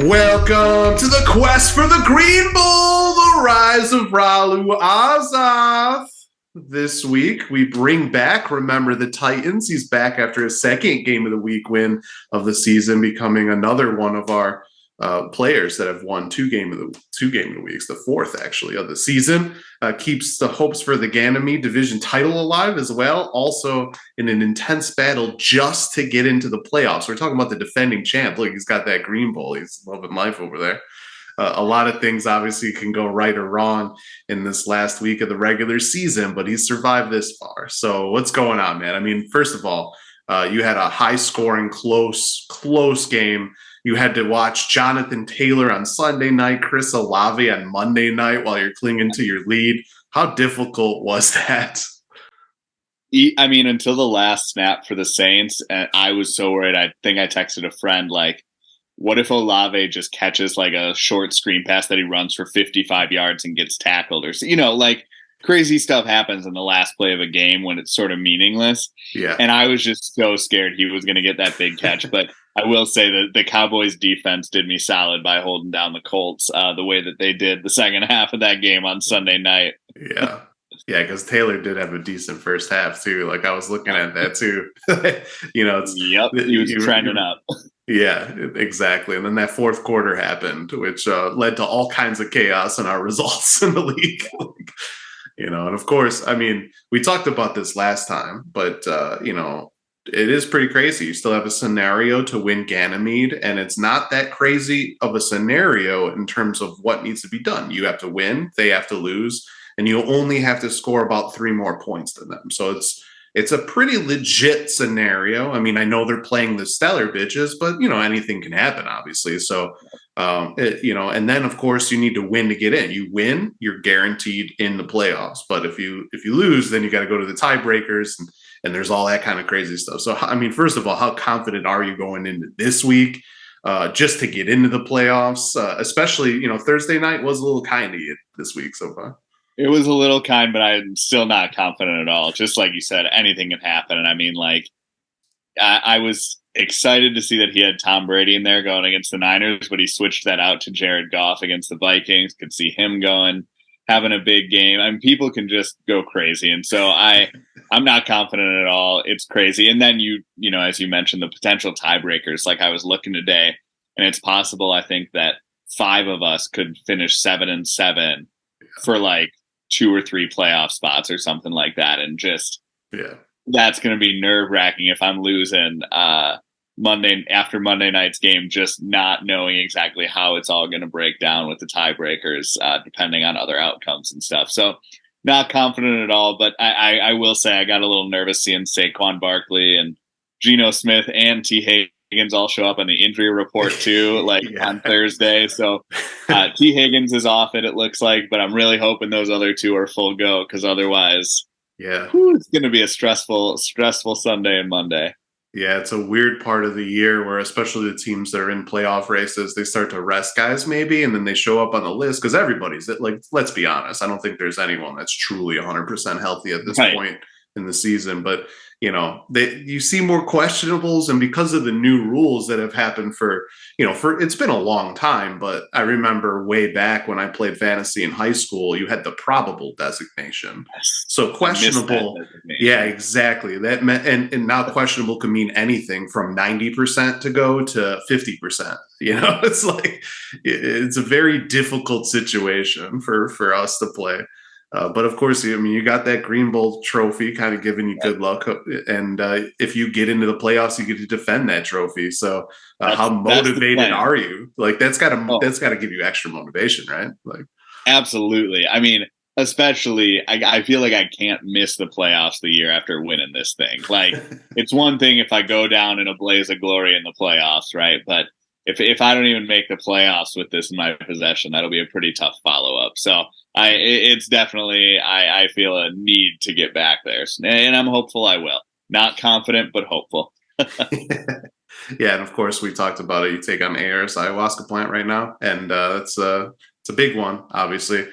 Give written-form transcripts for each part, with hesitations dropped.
Welcome to the quest for the Green Bull, the rise of Ralu Azath. This week, we bring back, remember the Titans. He's back after his second game of the week win of the season, becoming another one of our players that have won two game of the weeks, the fourth actually of the season. Keeps the hopes for the Ganymede Division title alive as well. Also in an intense battle just to get into the playoffs. We're talking about the defending champ. Look, he's got that green bull. He's loving life over there. A lot of things obviously can go right or wrong in this last week of the regular season, but he's survived this far. So what's going on, man? I mean, first of all, you had a high-scoring, close game. You had to watch Jonathan Taylor on Sunday night, Chris Olave on Monday night while you're clinging to your lead. How difficult was that? I mean, until the last snap for the Saints, and I was so worried. I think I texted a friend, like, what if Olave just catches like a short screen pass that he runs for 55 yards and gets tackled, or like crazy stuff happens in the last play of a game when it's sort of meaningless. Yeah. And I was just so scared he was going to get that big catch. But I will say that the Cowboys defense did me solid by holding down the Colts the way that they did the second half of that game on Sunday night. Yeah. Yeah, because Taylor did have a decent first half too. Like I was looking at that too. He was trending up. Yeah, exactly. And then that fourth quarter happened, which led to all kinds of chaos in our results in the league. And of course, I mean, we talked about this last time, but it is pretty crazy. You still have a scenario to win Ganymede, and it's not that crazy of a scenario in terms of what needs to be done. You have to win, they have to lose, and you only have to score about 3 more points than them. So it's a pretty legit scenario. I mean, I know they're playing the stellar bitches, but anything can happen, obviously. So, and then of course you need to win to get in. You win, you're guaranteed in the playoffs. But if you lose, then you got to go to the tiebreakers, and there's all that kind of crazy stuff. So, I mean, first of all, how confident are you going into this week just to get into the playoffs? Especially, Thursday night was a little kind to you this week so far. It was a little kind, but I'm still not confident at all. Just like you said, anything can happen. And I mean, like, I was excited to see that he had Tom Brady in there going against the Niners, but he switched that out to Jared Goff against the Vikings. Could see him having a big game. I mean, people can just go crazy. And so I'm not confident at all. It's crazy. And then as you mentioned, the potential tiebreakers, like I was looking today, and it's possible, I think, that 5 of us could finish 7-7 for like 2 or 3 playoff spots or something like that. And just, that's going to be nerve wracking if I'm losing after Monday night's game, just not knowing exactly how it's all going to break down with the tiebreakers, depending on other outcomes and stuff. So not confident at all, but I will say I got a little nervous seeing Saquon Barkley and Geno Smith and T. Higgins all show up on the injury report too, on Thursday. So T. Higgins is off it looks like, but I'm really hoping those other 2 are full go, because otherwise, it's going to be a stressful Sunday and Monday. Yeah, it's a weird part of the year where especially the teams that are in playoff races, they start to rest guys maybe, and then they show up on the list because everybody's like, let's be honest, I don't think there's anyone that's truly 100% healthy at this point in the season, but you see more questionables, and because of the new rules that have happened for it's been a long time, but I remember way back when I played fantasy in high school, you had the probable designation. So questionable, yeah, exactly. That meant, and now questionable can mean anything from 90% to go to 50%. It's like it's a very difficult situation for us to play. But of course, you got that Green Bowl trophy kind of giving you good luck. And if you get into the playoffs, you get to defend that trophy. So how motivated are you? Like that's got to give you extra motivation, right? Like, absolutely. I mean, especially I feel like I can't miss the playoffs the year after winning this thing. Like it's one thing if I go down in a blaze of glory in the playoffs, right? But if I don't even make the playoffs with this in my possession, that'll be a pretty tough follow-up. So it's definitely, I feel a need to get back there, and I'm hopeful I will. Not confident, but hopeful. Yeah, and of course we talked about it. You take on AR's ayahuasca plant right now, and it's a big one, obviously.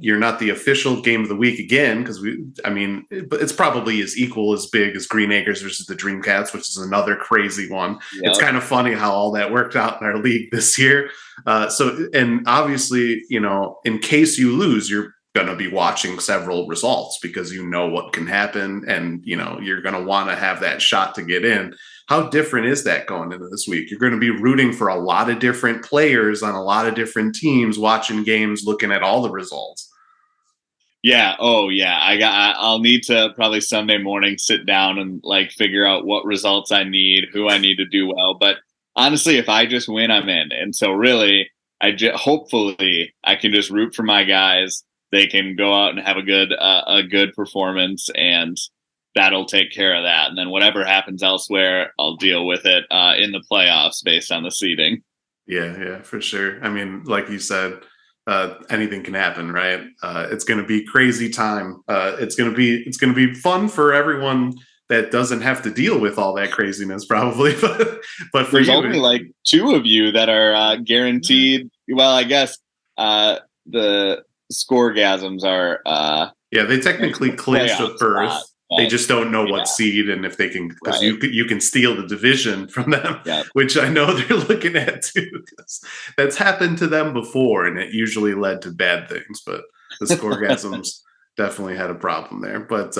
You're not the official game of the week again because it's probably as equal as big as Green Acres versus the Dreamcats, which is another crazy one. Yep. It's kind of funny how all that worked out in our league this year. And obviously, in case you lose, you're going to be watching several results because you know what can happen, and you're going to want to have that shot to get in. How different is that going into this week? You're going to be rooting for a lot of different players on a lot of different teams, watching games, looking at all the results. Yeah. Oh, yeah. I'll need to probably Sunday morning sit down and figure out what results I need, who I need to do well. But honestly, if I just win, I'm in. And so really, hopefully I can just root for my guys. They can go out and have a good performance, and that'll take care of that. And then whatever happens elsewhere, I'll deal with it in the playoffs based on the seeding. Yeah, for sure. I mean, like you said, anything can happen, right? It's going to be crazy time. It's going to be fun for everyone that doesn't have to deal with all that craziness, probably. but for there's you, only 2 of you that are guaranteed. Well, I guess the Scoregasms are. Yeah, they technically clinched a berth. They just don't know what seed and if they can, because you can steal the division from them, which I know they're looking at too. Because that's happened to them before, and it usually led to bad things. But the Scoregasms definitely had a problem there. But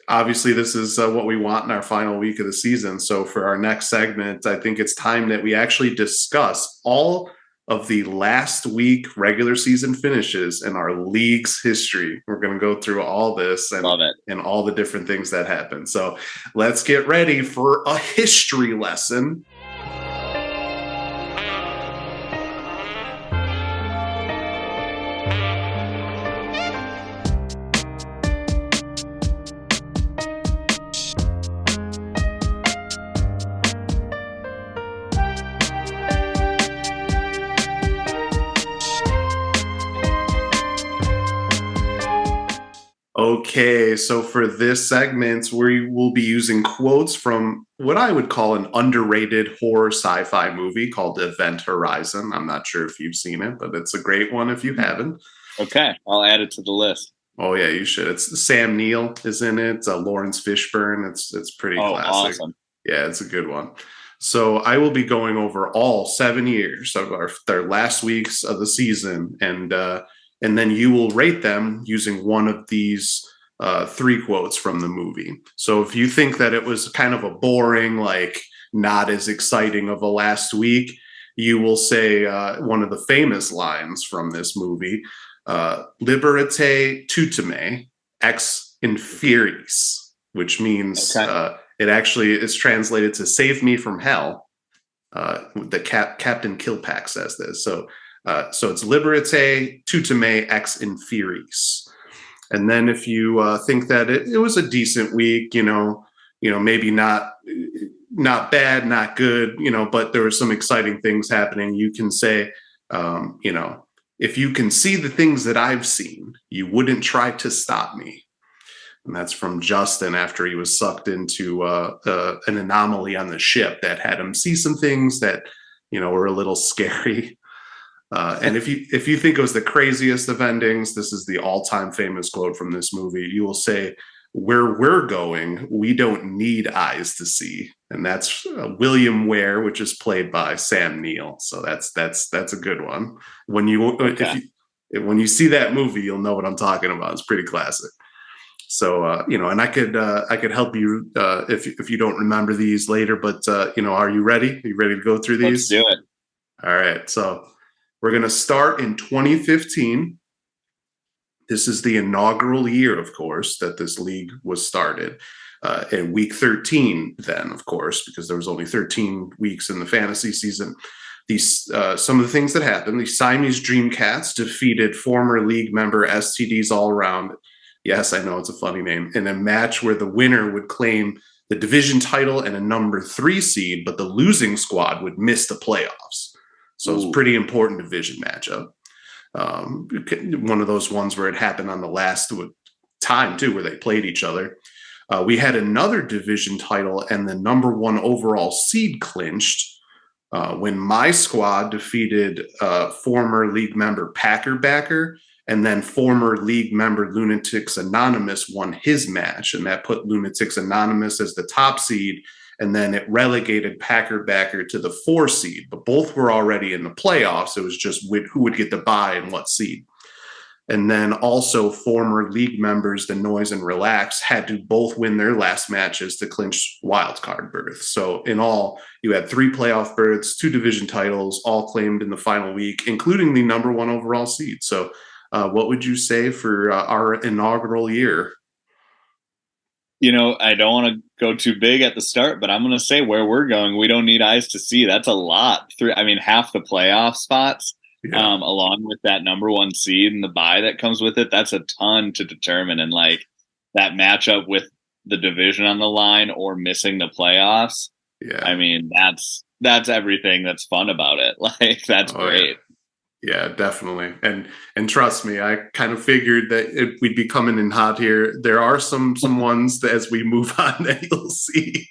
obviously this is what we want in our final week of the season. So for our next segment, I think it's time that we actually discuss all of the last week regular season finishes in our league's history. We're going to go through all this and all the different things that happen. So let's get ready for a history lesson. Okay, so for this segment, we will be using quotes from what I would call an underrated horror sci-fi movie called Event Horizon. I'm not sure if you've seen it, but it's a great one if you haven't. Okay, I'll add it to the list. Oh yeah, you should. It's Sam Neill is in it. Lawrence Fishburne. It's pretty classic. Awesome. Yeah, it's a good one. So I will be going over all 7 years of our last weeks of the season, and then you will rate them using one of these 3 quotes from the movie. So if you think that it was kind of a boring, not as exciting of a last week, you will say one of the famous lines from this movie, liberate tutum ex inferiis, which means it actually is translated to save me from hell. The Captain Kilpack says this. So it's liberate tutum ex inferiis. And then if you think that it was a decent week, maybe not bad, not good, but there were some exciting things happening, you can say, if you can see the things that I've seen, you wouldn't try to stop me. And that's from Justin after he was sucked into an anomaly on the ship that had him see some things that, were a little scary. And if you think it was the craziest of endings, this is the all-time famous quote from this movie. You will say, "Where we're going, we don't need eyes to see," and that's William Ware, which is played by Sam Neill. So that's a good one. When you see that movie, you'll know what I'm talking about. It's pretty classic. So and I could help you if you don't remember these later. But are you ready? Are you ready to go through these? Let's do it. All right. So we're going to start in 2015. This is the inaugural year, of course, that this league was started. In week 13, then, of course, because there was only 13 weeks in the fantasy season. Some of the things that happened: the Siamese Dreamcats defeated former league member STDs All Around. Yes, I know it's a funny name. In a match where the winner would claim the division title and a number 3 seed, but the losing squad would miss the playoffs. So it's a pretty important division matchup. One of those ones where it happened on the last time, too, where they played each other. We had another division title and the number 1 overall seed clinched When my squad defeated former league member Packerbacker, and then former league member Lunatics Anonymous won his match, and that put Lunatics Anonymous as the top seed, and then it relegated Packerbacker to the 4 seed. But both were already in the playoffs. It was just who would get the bye and what seed. And then also former league members, the Noise and Relax, had to both win their last matches to clinch wildcard berths. So in all, you had 3 playoff berths, 2 division titles, all claimed in the final week, including the number 1 overall seed. So what would you say for our inaugural year? I don't want to go too big at the start, but I'm going to say where we're going, we don't need eyes to see. That's a lot. Half the playoff spots. Yeah. Along with that number 1 seed and the bye that comes with it, that's a ton to determine. And that matchup with the division on the line or missing the playoffs. Yeah. That's everything that's fun about it. That's great. Yeah, definitely. And trust me, I kind of figured that we'd be coming in hot here. There are some ones that as we move on that you'll see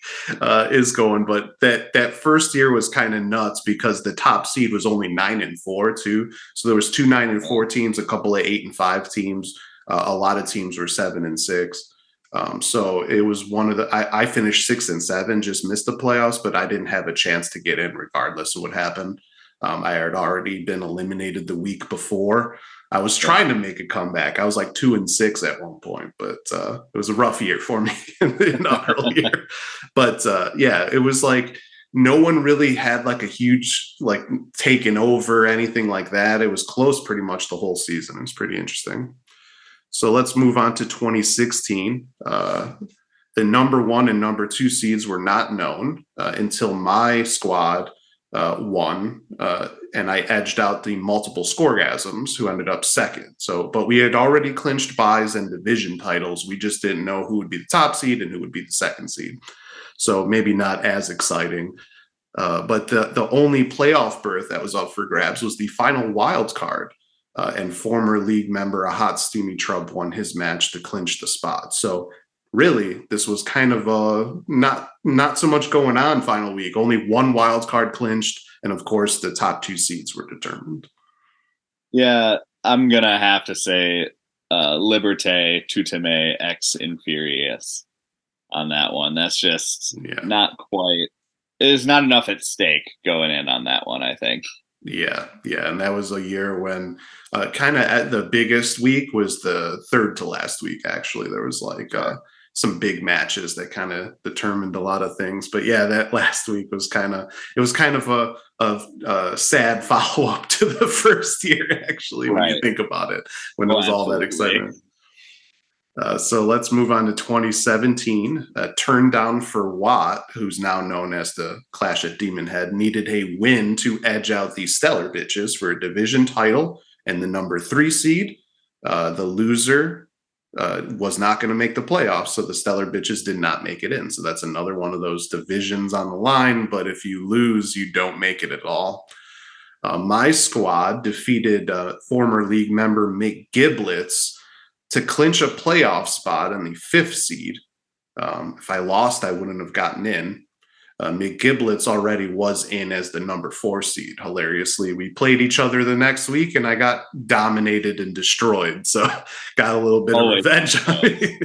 is going, but that first year was kind of nuts because the top seed was only 9-4 too. So there was 2 9-4 teams, a couple of 8-5 teams. A lot of teams were 7-6. So it was one of the. I finished 6-7, just missed the playoffs, but I didn't have a chance to get in regardless of what happened. I had already been eliminated the week before. I was trying to make a comeback. I was like 2-6 at one point, but it was a rough year for me in the inaugural year. But it was like no one really had like a huge taken over anything like that. It was close pretty much the whole season. It was pretty interesting. So let's move on to 2016. The number 1 and number 2 seeds were not known until my squad won, and I edged out the multiple scoregasms who ended up second. So, but we had already clinched buys and division titles. We just didn't know who would be the top seed and who would be the second seed. So maybe not as exciting. But the only playoff berth that was up for grabs was the final wild card. And former league member A Hot Steamy Trump won his match to clinch the spot. So really, this was kind of not so much going on final week. Only 1 wild card clinched, and of course, the top 2 seeds were determined. Yeah, I'm gonna have to say Liberté Tuteme ex Inferius on that one. That's just not quite. There's not enough at stake going in on that one, I think. Yeah, and that was a year when kind of at the biggest week was the third to last week. Actually, there was some big matches that kind of determined a lot of things. But yeah, that last week was kind of a sad follow up to the first year, actually, when you think about it, when it was all that excitement. So let's move on to 2017. Turn Down for Watt, who's now known as the Clash at Demon Head, needed a win to edge out the Stellar Bitches for a division title and the number 3 seed. The loser was not going to make the playoffs, so the Stellar Bitches did not make it in. So that's another one of those divisions on the line, but if you lose, you don't make it at all. My squad defeated former league member Mick Giblets to clinch a playoff spot in the 5th seed. If I lost, I wouldn't have gotten in. Mick Giblets already was in as the number 4 seed. Hilariously, we played each other the next week, and I got dominated and destroyed. So got a little bit of revenge on me.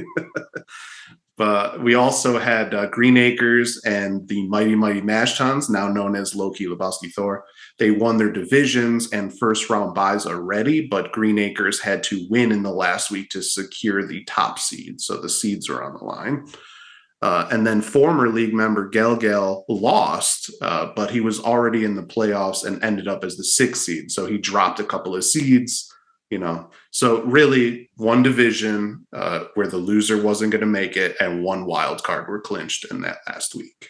But we also had Green Acres and the Mighty Mighty Mashtons, now known as Loki, Lebowski, Thor. They won their divisions and first round buys already, but Green Acres had to win in the last week to secure the top seed. So the seeds are on the line. And then former league member Gelgel lost, but he was already in the playoffs and ended up as the 6th seed. So he dropped a couple of seeds. So really 1 division where the loser wasn't going to make it and 1 wild card were clinched in that last week.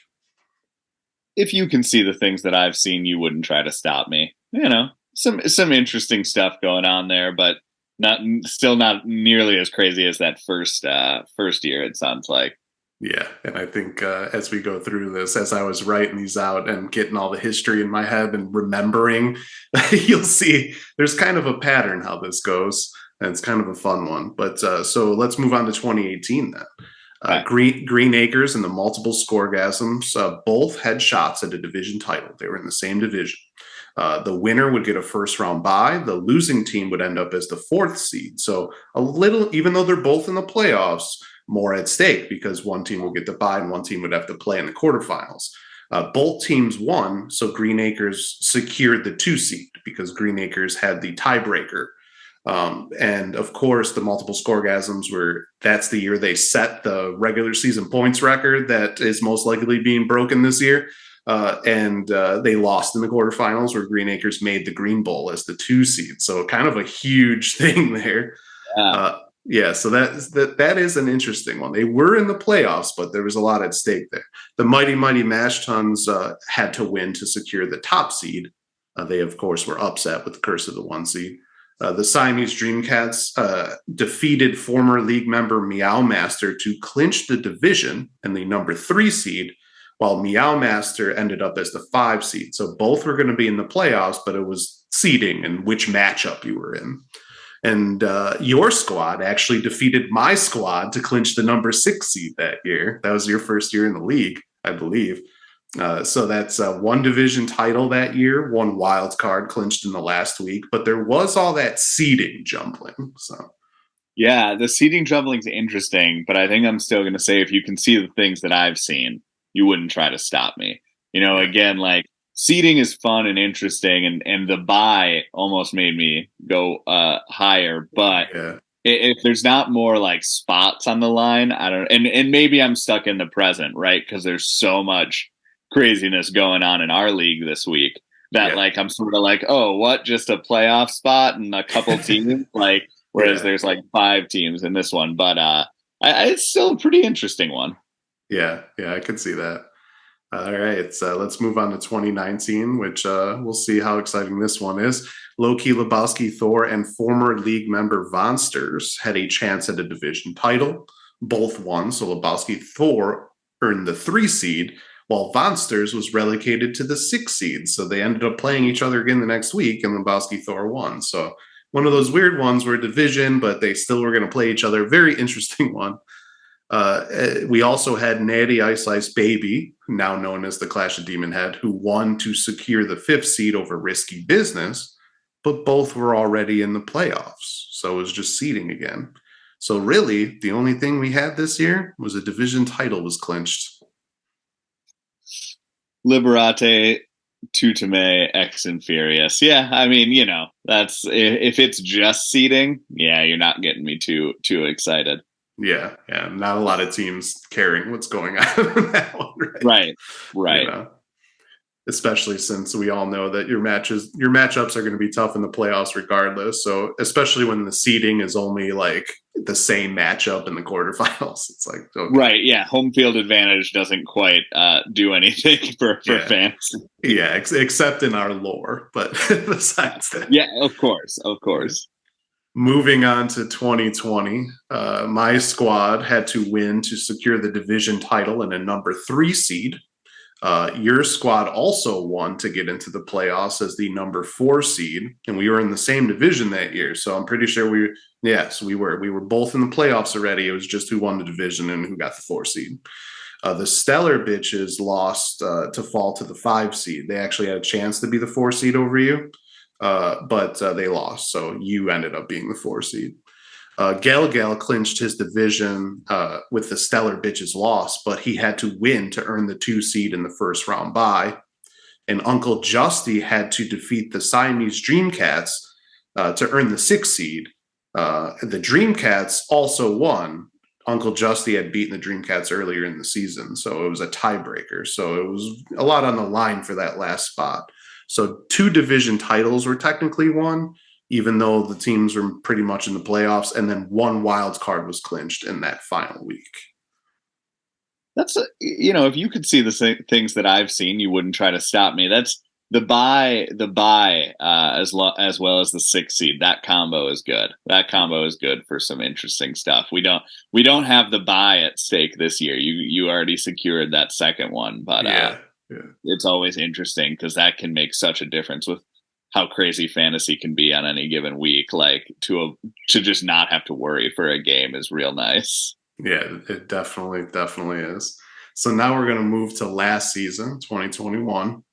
If you can see the things that I've seen, you wouldn't try to stop me. Some interesting stuff going on there, but still not nearly as crazy as that first year. It sounds like. Yeah, and I think as we go through this, as I was writing these out and getting all the history in my head and remembering, you'll see there's kind of a pattern how this goes, and it's kind of a fun one. But so let's move on to 2018 then. Okay. Green Acres and the Multiple Scoregasms both had shots at a division title. They were in the same division. The winner would get a first round bye. The losing team would end up as the fourth seed. So a little, even though they're both in the playoffs, more at stake because one team will get the bye and one team would have to play in the quarterfinals. Both teams won, so Green Acres secured the 2 seed because Green Acres had the tiebreaker. And of course, the multiple scoregasms that's the year they set the regular season points record that is most likely being broken this year. And they lost in the quarterfinals where Green Acres made the Green Bowl as the 2 seed. So kind of a huge thing there. Yeah, so that is an interesting one. They were in the playoffs, but there was a lot at stake there. The Mighty Mash Tuns had to win to secure the top seed. They, of course, were upset with the curse of the 1 seed. The Siamese Dreamcats defeated former league member Meow Master to clinch the division and the number 3 seed, while Meow Master ended up as the 5 seed. So both were going to be in the playoffs, but it was seeding and which matchup you were in. And your squad actually defeated my squad to clinch the number 6 seed that year. That was your first year in the league, I believe. So that's 1 division title that year, 1 wild card clinched in the last week. But there was all that seeding jumbling. So yeah, the seeding jumbling is interesting, but I think I'm still going to say if you can see the things that I've seen, you wouldn't try to stop me. Again, like seeding is fun and interesting, and the bye almost made me go higher. But if there's not more like spots on the line, I don't. And maybe I'm stuck in the present, right? Because there's so much craziness going on in our league this week that like I'm sort of like, oh, what? Just a playoff spot and a couple teams, like whereas there's like 5 teams in this one. But it's still a pretty interesting one. Yeah, I could see that. All right, so let's move on to 2019, which we'll see how exciting this one is. Loki, Lebowski, Thor, and former league member Vonsters had a chance at a division title. Both won, so Lebowski Thor earned the 3 seed, while Vonsters was relegated to the 6 seed. So they ended up playing each other again the next week, and Lebowski Thor won. So one of those weird ones where division, but they still were going to play each other. Very interesting one. We also had Natty Ice Baby, now known as the Clash of Demon Head, who won to secure the 5th seed over Risky Business, but both were already in the playoffs. So it was just seeding again. So really, the only thing we had this year was a division title was clinched. Liberate, Tutame, X Inferius. Yeah, I mean, that's if it's just seeding, you're not getting me too excited. Yeah, not a lot of teams caring what's going on in that one, right. Especially since we all know that your matchups are going to be tough in the playoffs regardless. So especially when the seeding is only like the same matchup in the quarterfinals, it's like okay. Right, yeah, home field advantage doesn't quite do anything for fans. Yeah, except in our lore, but besides that, yeah, of course. Moving on to 2020, my squad had to win to secure the division title and a number 3 seed. Your squad also won to get into the playoffs as the number 4 seed, and we were in the same division that year. So I'm pretty sure we were both in the playoffs already. It was just who won the division and who got the 4 seed. The Stellar Bitches lost to fall to the 5 seed. They actually had a chance to be the 4 seed over you. But they lost, so you ended up being the 4 seed. Gal clinched his division with the Stellar Bitches loss, but he had to win to earn the 2 seed in the first round bye. And Uncle Justy had to defeat the Siamese Dreamcats to earn the 6 seed. The Dreamcats also won. Uncle Justy had beaten the Dreamcats earlier in the season, so it was a tiebreaker. So it was a lot on the line for that last spot. So 2 division titles were technically won, even though the teams were pretty much in the playoffs, and then 1 wild card was clinched in that final week. That's if you could see the things that I've seen, you wouldn't try to stop me. That's the bye, as well as the 6 seed. That combo is good. That combo is good for some interesting stuff. We don't have the bye at stake this year. You already secured that second one, but it's always interesting because that can make such a difference with how crazy fantasy can be on any given week. Like to just not have to worry for a game is real nice. Yeah, it definitely is. So now we're going to move to last season, 2021.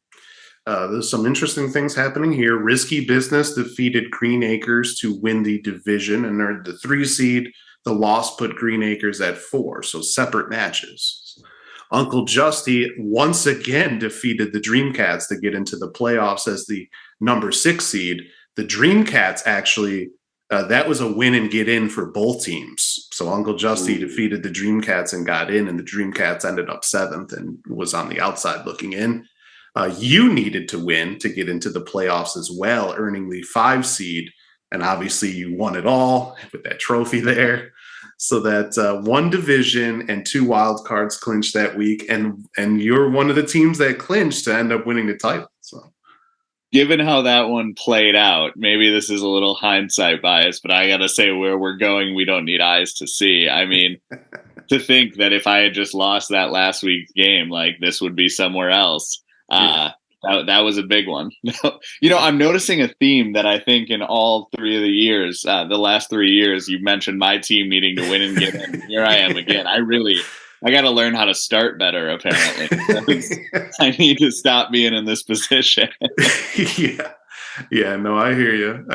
There's some interesting things happening here. Risky Business defeated Green Acres to win the division, and they're the 3 seed. The loss put Green Acres at 4, so separate matches. Uncle Justy once again defeated the Dreamcats to get into the playoffs as the number 6 seed. The Dreamcats actually, that was a win and get in for both teams. So Uncle Justy defeated the Dreamcats and got in, and the Dreamcats ended up 7th and was on the outside looking in. You needed to win to get into the playoffs as well, earning the 5 seed. And obviously, you won it all with that trophy there. So that 1 division and 2 wild cards clinched that week, and you're one of the teams that clinched to end up winning the title. So, given how that one played out, maybe this is a little hindsight bias, but I gotta say, where we're going, we don't need eyes to see. I mean, to think that if I had just lost that last week's game, like this would be somewhere else. That was a big one. I'm noticing a theme that I think in all 3 of the years, the last 3 years, you mentioned my team needing to win and get in. Here I am again. I got to learn how to start better, apparently. I need to stop being in this position. yeah. Yeah, no, I hear you.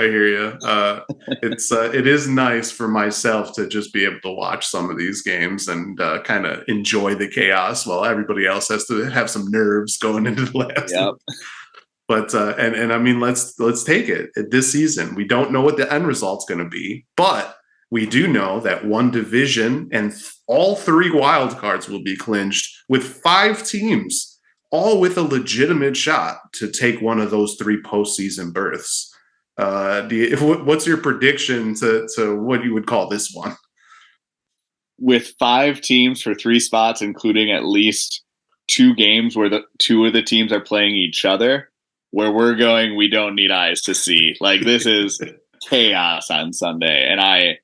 It is nice for myself to just be able to watch some of these games and kind of enjoy the chaos while everybody else has to have some nerves going into the last. Yep. But and I mean, let's take it this season. We don't know what the end result's going to be, but we do know that 1 division and all 3 wild cards will be clinched with 5 teams, all with a legitimate shot to take one of those 3 postseason berths. What's your prediction to what you would call this one? With 5 teams for 3 spots, including at least 2 games where the 2 of the teams are playing each other, where we're going, we don't need eyes to see. Like, this is chaos on Sunday, and I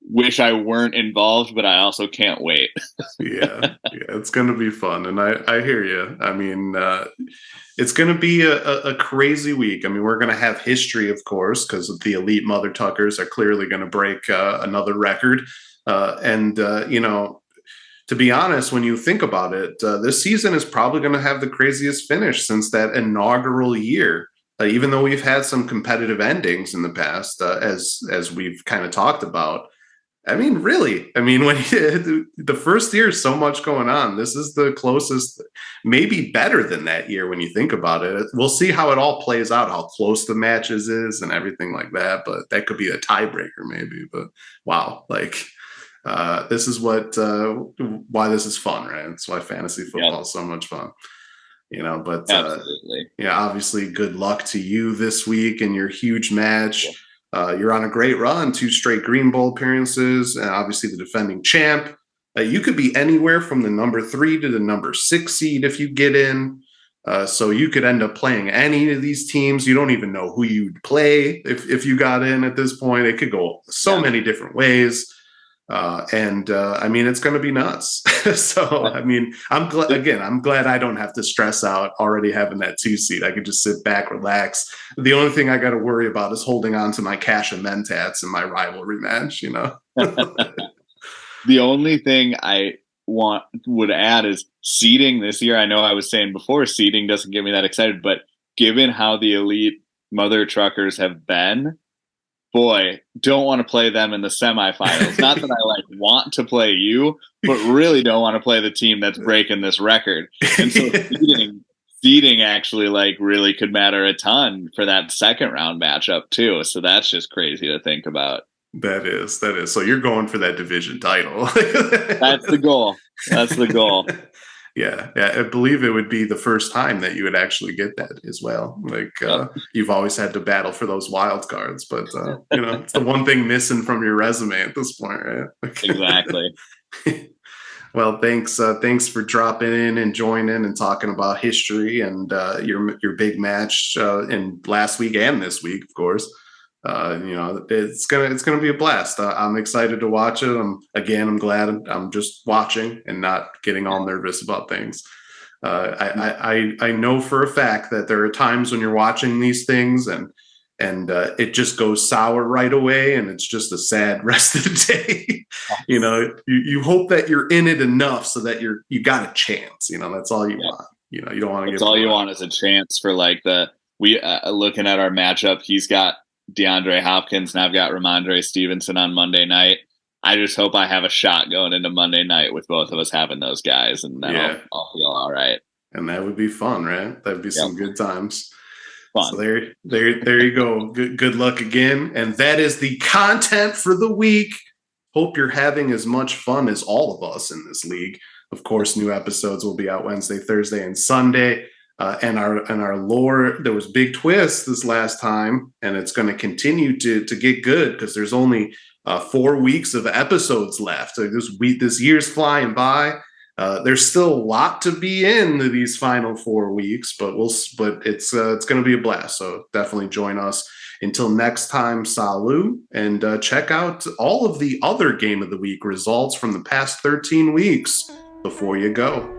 wish I weren't involved, but I also can't wait. yeah, it's going to be fun, and I hear you. I mean, it's going to be a crazy week. I mean, we're going to have history, of course, because the elite Mother Tuckers are clearly going to break another record. To be honest, when you think about it, this season is probably going to have the craziest finish since that inaugural year. Even though we've had some competitive endings in the past, as we've kind of talked about. I mean, really. I mean, when the first year is so much going on, this is the closest, maybe better than that year when you think about it. We'll see how it all plays out, how close the matches is and everything like that. But that could be a tiebreaker, maybe. But wow, this is why this is fun, right? That's why fantasy football is so much fun. But obviously, good luck to you this week in your huge match. You're on a great run, 2 straight Green Bowl appearances, and obviously the defending champ. You could be anywhere from the number 3 to the number 6 seed if you get in. So you could end up playing any of these teams. You don't even know who you'd play if you got in at this point. It could go so many different ways. I mean, it's going to be nuts. So, I mean, I'm glad I don't have to stress out already having that 2 seed. I could just sit back, relax. The only thing I got to worry about is holding on to my cash and mentats in my rivalry match, The only thing I would add is seeding this year. I know I was saying before, seeding doesn't get me that excited, but given how the elite Mother Truckers have been, boy, don't want to play them in the semifinals. Not that I want to play you, but really don't want to play the team that's breaking this record. And so seeding actually really could matter a ton for that second round matchup too. So that's just crazy to think about. That is. So you're going for that division title. That's the goal. Yeah, I believe it would be the first time that you would actually get that as well. You've always had to battle for those wild cards, but it's the one thing missing from your resume at this point, right? Exactly. Well, thanks for dropping in and joining and talking about history and your big match in last week and this week, of course. It's gonna be a blast. I'm excited to watch it. I'm glad I'm just watching and not getting all nervous about things. I know for a fact that there are times when you're watching these things and and it just goes sour right away, and it's just a sad rest of the day. You hope that you're in it enough so that you got a chance. That's all you want. You don't want to That's get all you blown out. want is a chance for like looking at our matchup. He's got DeAndre Hopkins and I've got Ramondre Stevenson on Monday night. I just hope I have a shot going into Monday night with both of us having those guys, and then I'll feel all right. And that would be fun, right? That'd be some good times. Fun. So there you go. Good luck again. And that is the content for the week. Hope you're having as much fun as all of us in this league. Of course, new episodes will be out Wednesday, Thursday, and Sunday. And our lore, there was big twists this last time, and it's going to continue to get good because there's only 4 weeks of episodes left. So this year's flying by. There's still a lot to be in these final 4 weeks, but it's going to be a blast. So definitely join us. Until next time, salut, and check out all of the other Game of the Week results from the past 13 weeks before you go.